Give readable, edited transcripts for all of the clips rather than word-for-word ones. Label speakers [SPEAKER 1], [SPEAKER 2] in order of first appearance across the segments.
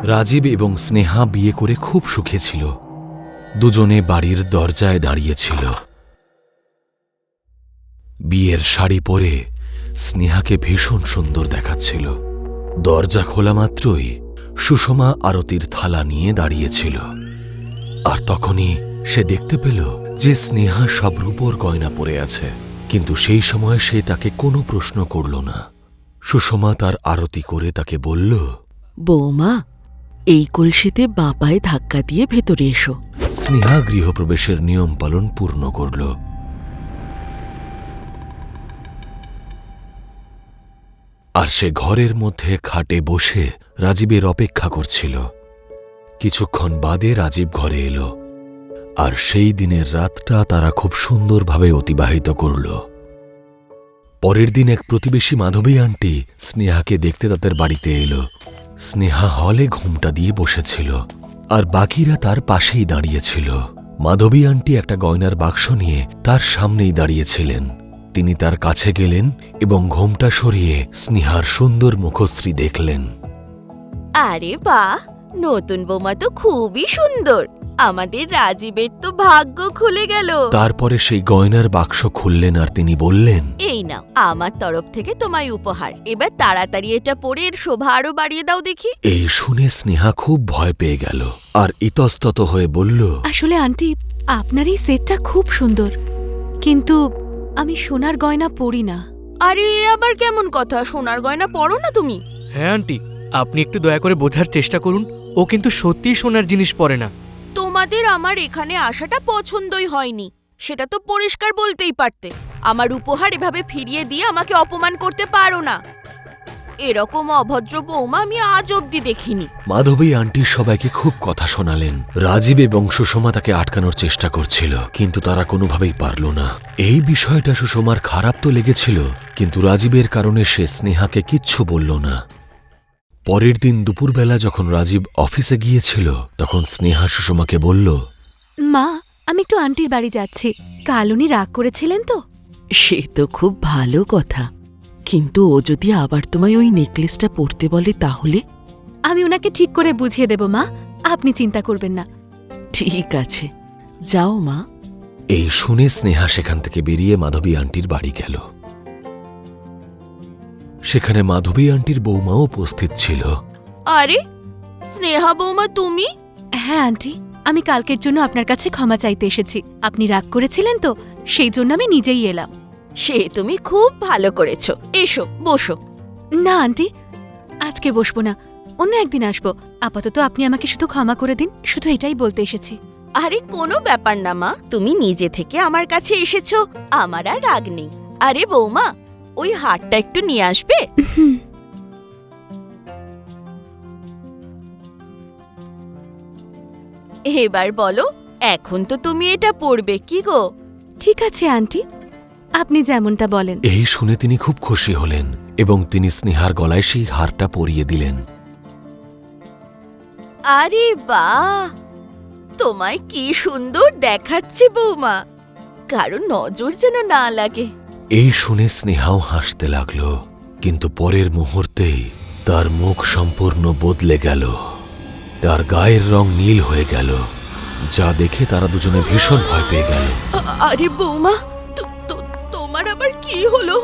[SPEAKER 1] রাজীব এবং স্নেহা বিয়ে করে খুব সুখে ছিল। দুজনে বাড়ির দরজায় দাঁড়িয়েছিল। বিয়ের শাড়ি পরে স্নেহাকে ভীষণ সুন্দর দেখাচ্ছিল। দরজা খোলা মাত্রই সুষমা আরতির থালা নিয়ে দাঁড়িয়েছিল। আর তখনই সে দেখতে পেল যে স্নেহা সব রূপোর গয়না পরে আছে, কিন্তু সেই সময় সে তাকে কোনো প্রশ্ন করল না। সুষমা তার আরতি করে তাকে বলল,
[SPEAKER 2] বৌমা, এই কলসিতে বাঁ পায়ে ধাক্কা দিয়ে ভেতরে এসো।
[SPEAKER 1] স্নেহা গৃহপ্রবেশের নিয়ম পালন পূর্ণ করল। আর সে ঘরের মধ্যে খাটে বসে রাজীবের অপেক্ষা করছিল। কিছুক্ষণ বাদে রাজীব ঘরে এলো, আর সেই দিনের রাতটা তারা খুব সুন্দরভাবে অতিবাহিত করল। পরের দিন এক প্রতিবেশী মাধবী আন্টি স্নেহাকে দেখতে তাদের বাড়িতে এলো। স্নেহা হলে ঘুমটা দিয়ে বসেছিল, আর বাকিরা তার পাশেই দাঁড়িয়েছিল। মাধবী আন্টি একটা গয়নার বাক্স নিয়ে তার সামনেই দাঁড়িয়েছিলেন। তিনি তার কাছে গেলেন এবং ঘোমটা সরিয়ে স্নেহার সুন্দর মুখশ্রী দেখলেন।
[SPEAKER 3] আরে বাহ, নতুন বৌমা তো খুবই সুন্দর। আমাদের রাজীবের তো ভাগ্য খুলে গেল।
[SPEAKER 1] তারপরে সেই গয়নার বাক্স খুললেন আর তিনি বললেন,
[SPEAKER 3] এই নাও আমার তরফ থেকে তোমায় উপহার। এবার তাড়াতাড়ি এটা পরে এর শোভা আরো বাড়িয়ে দাও দেখি।
[SPEAKER 1] এই শুনে স্নেহা খুব ভয় পেয়ে গেল আর ইতস্তত হয়ে বলল,
[SPEAKER 4] আসলে আন্টি, আপনার এই সেটটা খুব সুন্দর, কিন্তু আমি সোনার গয়না পরি না।
[SPEAKER 3] আরে এ আবার কেমন কথা? সোনার গয়না পরো না তুমি?
[SPEAKER 5] হ্যাঁ আন্টি, আপনি একটু দয়া করে বোঝার চেষ্টা করুন। ও কিন্তু সত্যিই সোনার জিনিস পরে না।
[SPEAKER 3] তোমাদের আমার এখানে আসাটা পছন্দই হয়নি, সেটা তো পরিষ্কার বলতেই পারতে। আমার উপহার এভাবে ফিরিয়ে দিয়ে আমাকে অপমান করতে পারো না। এরকম অভদ্র বৌমা আমি আজ অব্দি দেখিনি।
[SPEAKER 1] মাধবী আন্টি সবাইকে খুব কথা শোনালেন। রাজীব এবং সুষমা তাকে আটকানোর চেষ্টা করছিল, কিন্তু তারা কোনোভাবেই পারল না। এই বিষয়টা সুষমার খারাপ তো লেগেছিল, কিন্তু রাজীবের কারণে সে স্নেহাকে কিচ্ছু বলল না। পরের দিন দুপুরবেলা যখন রাজীব অফিসে গিয়েছিল, তখন স্নেহা সুষমাকে বলল,
[SPEAKER 4] মা, আমি একটু আন্টির বাড়ি যাচ্ছি। কাল উনি রাগ করেছিলেন তো।
[SPEAKER 2] সে তো খুব ভালো কথা, কিন্তু ও যদি আবার তোমায় ওই নেকলেসটা পরতে বলে তাহলে?
[SPEAKER 4] আমি ওনাকে ঠিক করে বুঝিয়ে দেব মা, আপনি চিন্তা করবেন না।
[SPEAKER 2] ঠিক আছে, যাও মা।
[SPEAKER 1] এই শুনে স্নেহা সেখান থেকে বেরিয়ে মাধবী আন্টির বাড়ি গেল। সেখানে মাধবী আন্টির বৌমাও উপস্থিত ছিল।
[SPEAKER 3] আরে স্নেহা বৌমা, তুমি?
[SPEAKER 4] হ্যাঁ আন্টি, আমি কালকের জন্য আপনার কাছে ক্ষমা চাইতে এসেছি। আপনি রাগ করেছিলেন তো, সেই জন্য আমি নিজেই এলাম।
[SPEAKER 3] সে তুমি খুব ভালো করেছো। এসো বসো।
[SPEAKER 4] না আন্টি, আজকে বসবো না, অন্য একদিন আসবো। আপাতত আপনি আমাকে শুধু ক্ষমা করে দিন, শুধু এটাই বলতে এসেছি।
[SPEAKER 3] আরে কোনো ব্যাপার না মা, তুমি নিজে থেকে আমার কাছে এসেছো, আমার আর রাগ নেই। আরে বৌমা, ওই হারটা একটু নিয়ে আসবে? এবার বলো, এখন তো তুমি এটা পরবে কি গো?
[SPEAKER 4] ঠিক আছে আন্টি, আপনি যেমনটা বলেন।
[SPEAKER 1] এই শুনে তিনি খুব খুশি হলেন এবং তিনি স্নেহার গলায় সেই হারটা পরিয়ে দিলেন।
[SPEAKER 3] আরে বাহ, তোমায় কি সুন্দর দেখাচ্ছে বৌমা, কারণ নজর যেন না লাগে।
[SPEAKER 1] এই শুনে স্নেহাও হাসতে লাগল, কিন্তু পরের মুহূর্তেই তার মুখ সম্পূর্ণ বদলে গেল। তার গায়ের রং নীল হয়ে গেল, যা দেখে তারা দুজনে ভীষণ ভয় পেয়ে গেল।
[SPEAKER 3] আরে বৌমা, তোমার আবার কি হলো?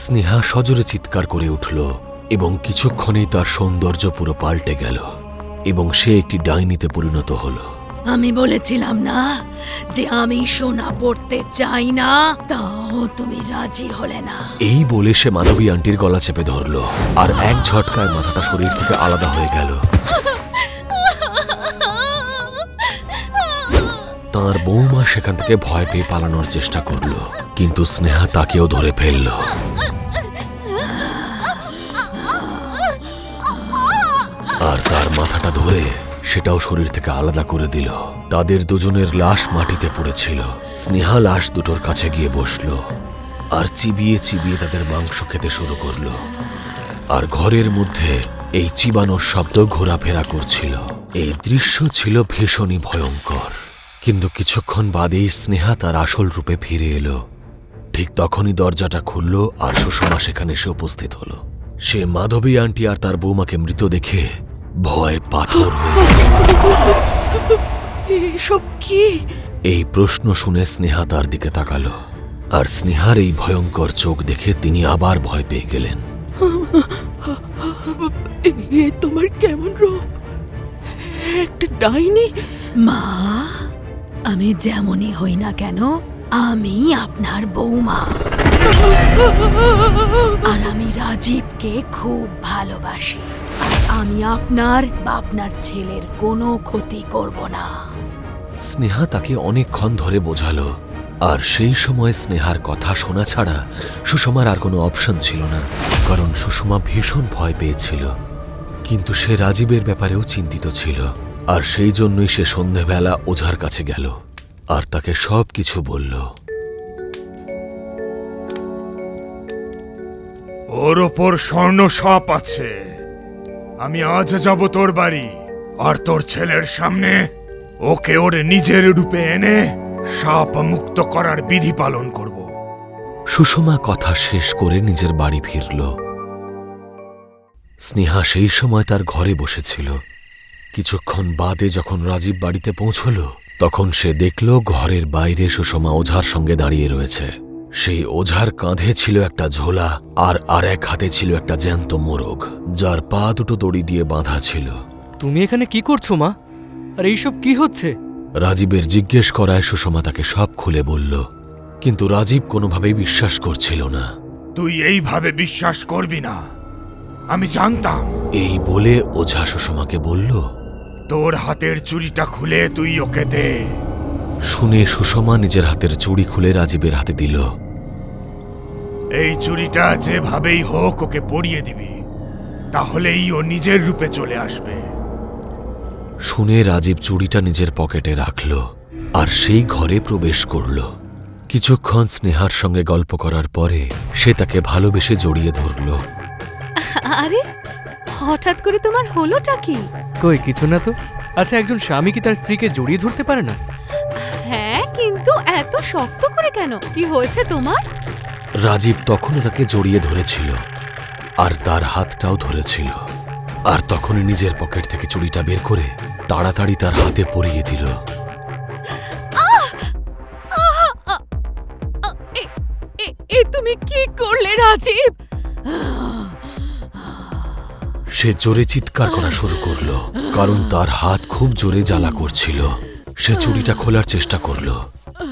[SPEAKER 1] স্নেহা সজোরে চিৎকার করে উঠল এবং কিছুক্ষণেই তার সৌন্দর্য পুরো পাল্টে গেল এবং সে একটি ডাইনিতে পরিণত হল।
[SPEAKER 6] আমি বলেছিলাম না যে আমি সোনা পড়তে চাই না, তাও তুমি রাজি হলে না।
[SPEAKER 1] এই বলে সে মাধবী আন্টির গলা চেপে ধরল, আর এক ঝটকায় মাথাটা শরীর থেকে আলাদা হয়ে গেল। তার বৌমা সেখান থেকে ভয় পেয়ে পালানোর চেষ্টা করল, কিন্তু স্নেহা তাকেও ধরে ফেলল। আর তার মাথাটা ধরে সেটাও শরীর থেকে আলাদা করে দিল। তাদের দুজনের লাশ মাটিতে পড়েছিল। স্নেহা লাশ দুটোর কাছে গিয়ে বসল আর চিবিয়ে চিবিয়ে তাদের মাংস খেতে শুরু করল। আর ঘরের মধ্যে এই চিবানোর শব্দ ঘোরাফেরা করছিল। এই দৃশ্য ছিল ভীষণই ভয়ঙ্কর, কিন্তু কিছুক্ষণ বাদেই স্নেহা তার আসল রূপে ফিরে এলো। ঠিক তখনই দরজাটা খুলল আর সুষমা সেখানে এসে উপস্থিত হলো। সে মাধবী আন্টি আর তার বৌমাকে মৃত দেখে ভয় পাথর হয়ে গেল।
[SPEAKER 2] এসব কি?
[SPEAKER 1] এই প্রশ্ন শুনে স্নেহা তার দিকে তাকালো, আর স্নেহার এই ভয়ঙ্কর চোখ দেখে তিনি আবার ভয় পেয়ে গেলেন।
[SPEAKER 2] এ তোমার কেমন রূপ? একটা ডাইনি?
[SPEAKER 6] মা, আমি যেমনই হই না কেন, আমি আপনার বৌমা। আর আমি রাজীবকে খুব ভালোবাসি। আর আমি আপনার বা আপনার ছেলের কোনো ক্ষতি করব না।
[SPEAKER 1] স্নেহা তাকে অনেকক্ষণ ধরে বোঝালো, আর সেই সময় স্নেহার কথা শোনা ছাড়া সুষমার আর কোনো অপশন ছিল না, কারণ সুষমা ভীষণ ভয় পেয়েছিল। কিন্তু সে রাজীবের ব্যাপারেও চিন্তিত ছিল, আর সেই জন্যই সে সন্ধেবেলা ওঝার কাছে গেল আর তাকে সব কিছু বলল।
[SPEAKER 7] ওর ওপর স্বর্ণ সাপ আছে। আমি আজ যাব তোর বাড়ি, আর তোর ছেলের সামনে ওকে ওর নিজের রূপে এনে সাপ মুক্ত করার বিধি পালন করব।
[SPEAKER 1] সুষমা কথা শেষ করে নিজের বাড়ি ফিরল। স্নেহা সেই সময় তার ঘরে বসেছিল। কিছুক্ষণ বাদে যখন রাজীব বাড়িতে পৌঁছল, তখন সে দেখল ঘরের বাইরে সুষমা ওঝার সঙ্গে দাঁড়িয়ে রয়েছে। সেই ওঝার কাঁধে ছিল একটা ঝোলা, আর এক হাতে ছিল একটা জ্যান্ত মোরগ, যার পা দুটো দড়ি দিয়ে বাঁধা ছিল।
[SPEAKER 5] তুমি এখানে কি করছো মা? আর এইসব কি হচ্ছে?
[SPEAKER 1] রাজীবের জিজ্ঞেস করায় সুষমা তাকে সব খুলে বলল, কিন্তু রাজীব কোনোভাবেই বিশ্বাস করছিল না।
[SPEAKER 7] তুই এইভাবে বিশ্বাস করবি না, আমি জানতাম।
[SPEAKER 1] এই বলে ওঝা সুষমাকে বলল,
[SPEAKER 7] তোর হাতের চুড়িটা খুলে তুই ওকে দে।
[SPEAKER 1] শুনে সুষমা নিজের হাতের চুড়ি খুলে রাজীবের হাতে দিল।
[SPEAKER 7] এই চুড়িটা যেভাবেই হোক ওকে পরিয়ে দিবি, তাহলেই ও নিজের রূপে চলে আসবে।
[SPEAKER 1] শুনে রাজীব চুড়িটা নিজের পকেটে রাখল আর সেই ঘরে প্রবেশ করল। কিছুক্ষণ স্নেহার সঙ্গে গল্প করার পরে সে তাকে ভালোবেসে জড়িয়ে ধরল।
[SPEAKER 4] আরে হঠাৎ করে তোমার হলোটা কি?
[SPEAKER 5] কই কিছু না তো। আচ্ছা, একজন স্বামী কি তার স্ত্রীকে জড়িয়ে ধরতে পারে না?
[SPEAKER 4] হ্যাঁ, কিন্তু এত শক্ত করে কেন? কি হয়েছে তোমার?
[SPEAKER 1] রাজীব তখনও তাকে জড়িয়ে ধরেছিল আর তার হাতটাও ধরেছিল, আর তখনই নিজের পকেট থেকে চুড়িটা বের করে তাড়াতাড়ি তার হাতে পরিয়ে দিল।
[SPEAKER 4] এ তুমি কি করলে রাজীব?
[SPEAKER 1] সে জোরে চিৎকার করা শুরু করল, কারণ তার হাত খুব জোরে জ্বালা করছিল। সে চুড়িটা খোলার চেষ্টা করল,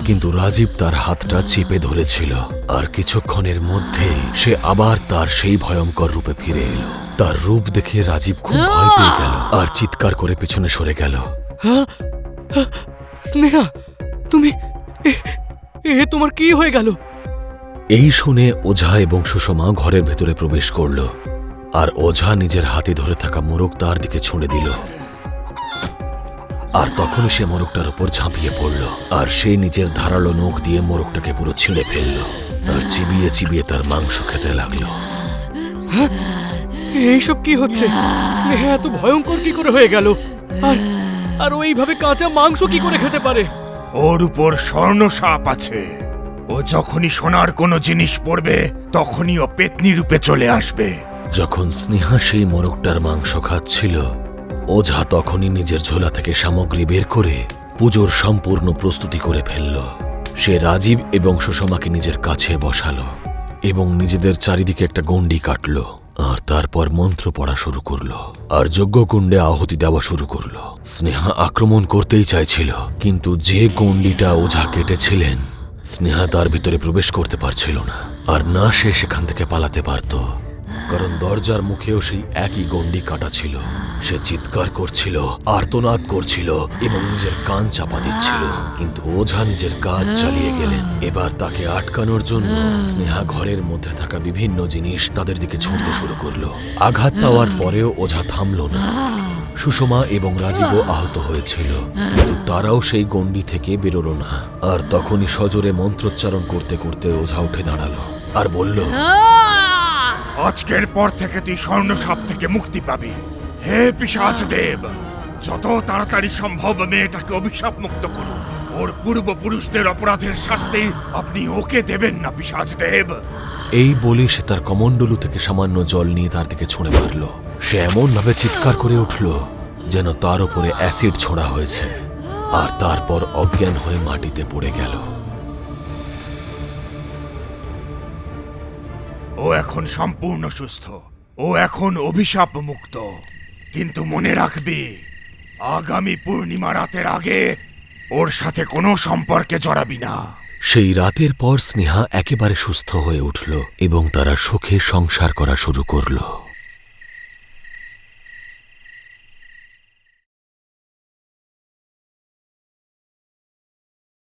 [SPEAKER 1] কিন্তু রাজীব তার হাতটা চেপে ধরেছিল, আর কিছুক্ষণের মধ্যেই সে আবার তার সেই ভয়ঙ্কর রূপে ফিরে এলো। তার রূপ দেখে রাজীব খুব ভয় পেয়ে গেল আর চিৎকার করে পেছনে সরে গেল।
[SPEAKER 5] স্নেহা, তুমি তোমার কি হয়ে গেল?
[SPEAKER 1] এই শুনে ওঝা এবং সুষমা ঘরের ভেতরে প্রবেশ করল, আর ওঝা নিজের হাতে ধরে থাকা মোরগ তার দিকে ছুঁড়ে দিল। আর তখনই সে মোরগটার উপর ঝাঁপিয়ে পড়ল, আর সে নিজের ধারালো নখ দিয়ে মোরগটাকে পুরো ছিঁড়ে ফেলল, আর চিবিয়ে চিবিয়ে তার মাংস খেতে লাগলো।
[SPEAKER 5] এইসব কি হচ্ছে? স্নেহা এত ভয়ঙ্কর কি করে হয়ে গেল? আর ও এইভাবে কাঁচা মাংস কি করে খেতে পারে?
[SPEAKER 7] ওর উপর স্বর্ণ সাপ আছে। ও যখনই সোনার কোনো জিনিস পড়বে, তখনই ও পেতনি রূপে চলে আসবে।
[SPEAKER 1] যখন স্নেহা সেই মোরগটার মাংস খাচ্ছিল, ওঝা তখনই নিজের ঝোলা থেকে সামগ্রী বের করে পুজোর সম্পূর্ণ প্রস্তুতি করে ফেলল। সে রাজীব এবং সুষমাকে নিজের কাছে বসালো এবং নিজেদের চারিদিকে একটা গণ্ডি কাটল, আর তারপর মন্ত্র পড়া শুরু করলো আর যজ্ঞকুণ্ডে আহুতি দেওয়া শুরু করলো। স্নেহা আক্রমণ করতেই চাইছিল, কিন্তু যে গণ্ডিটা ওঝা কেটেছিলেন, স্নেহা তার ভিতরে প্রবেশ করতে পারছিল না, আর না সে সেখান থেকে পালাতে পারত, কারণ দরজার মুখেও সেই একই গণ্ডি কাটা ছিল। সে চিৎকার করছিল, আর্তনাদ করছিল এবং নিজের কান চাপা দিচ্ছিল, কিন্তু ওঝা নিজের কাজ চালিয়ে গেলেন। এবার তাকে আটকানোর জন্য স্নেহা ঘরের মধ্যে থাকা বিভিন্ন জিনিস তাদের দিকে ছুঁড়তে শুরু করলো। আঘাত পাওয়ার পরেও ওঝা থামল না। সুষমা এবং রাজীবও আহত হয়েছিল, কিন্তু তারাও সেই গণ্ডি থেকে বেরোলো না। আর তখনই সজোরে মন্ত্রোচ্চারণ করতে করতে ওঝা উঠে দাঁড়ালো আর বলল,
[SPEAKER 7] আজকের পর থেকে তুই স্বর্ণ সাপ থেকে মুক্তি পাবি। হে পিশাচ দেব, যত তাড়াতাড়ি সম্ভব মেয়েটাকে অভিশাপ মুক্ত করুন। ওর পূর্বপুরুষদের অপরাধের শাস্তি আপনি ওকে দেবেন না পিশাচদেব।
[SPEAKER 1] এই বলে সে তার কমণ্ডলু থেকে সামান্য জল নিয়ে তার দিকে ছুঁড়ে মারল। সে এমনভাবে চিৎকার করে উঠল যেন তার উপরে অ্যাসিড ছোড়া হয়েছে, আর তারপর অজ্ঞান হয়ে মাটিতে পড়ে গেল।
[SPEAKER 7] ও এখন সম্পূর্ণ সুস্থ, ও এখন অভিশাপ মুক্ত। কিন্তু মনে রাখবি, আগামী পূর্ণিমা রাতের আগে ওর সাথে কোনো সম্পর্কে জড়াবি না।
[SPEAKER 1] সেই রাতের পর স্নেহা একেবারে সুস্থ হয়ে উঠল এবং তারা সুখে সংসার করা শুরু করল।